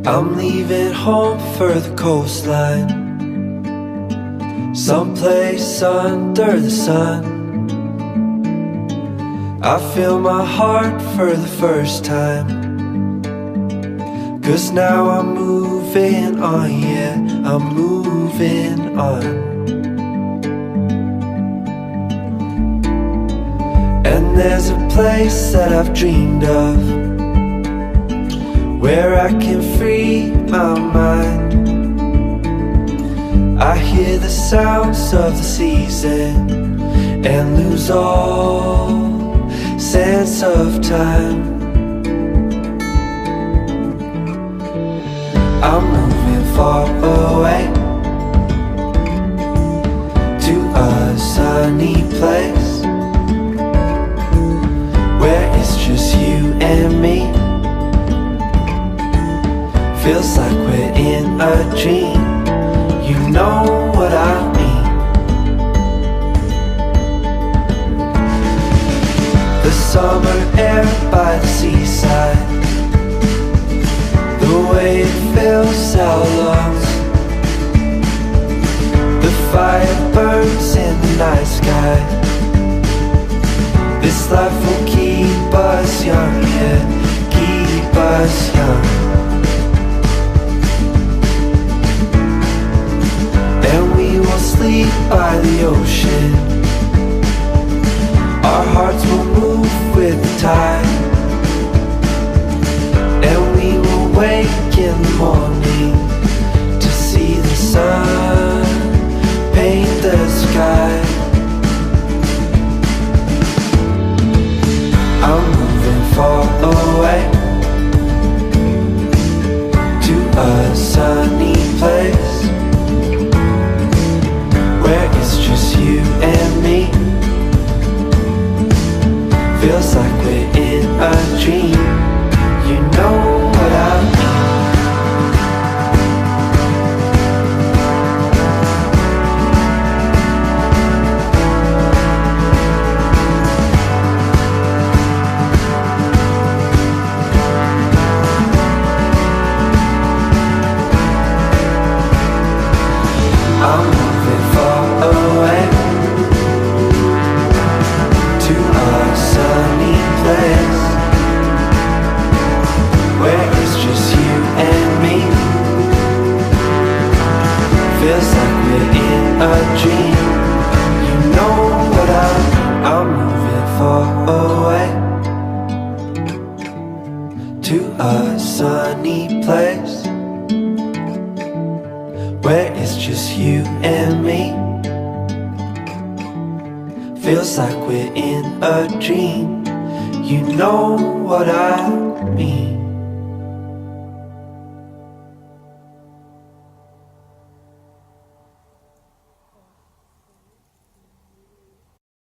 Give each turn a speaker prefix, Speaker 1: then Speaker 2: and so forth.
Speaker 1: I'm leaving home for the coastline, someplace under the sun. I feel my heart for the first time, 'cause now I'm moving on, yeah, I'm moving on. And there's a place that I've dreamed of, where I can free my mind. I hear the sounds of the season and lose all sense of time. I'm moving far away to a sunny place, where it's just you and me. Feels like we're in a dream, you know what I mean. The summer air by the seaside, the way it fills our lungs, the fire burns in the night sky. This life will keep us young, yeah, keep us young. And we will sleep by the ocean, our hearts will move with the tide. And we will wake in the morning to see the sun paint the sky. I'm moving far away to a sunny place, where it's just you and me. Feels like we're in a dream, you know what I mean. I'm moving far away to a sunny place, where it's just you and me. Feels like we're in a dream, you know what I mean. I'm moving far away to a sunny place, where it's just you and me. Feels like we're in a dream, you know what I mean.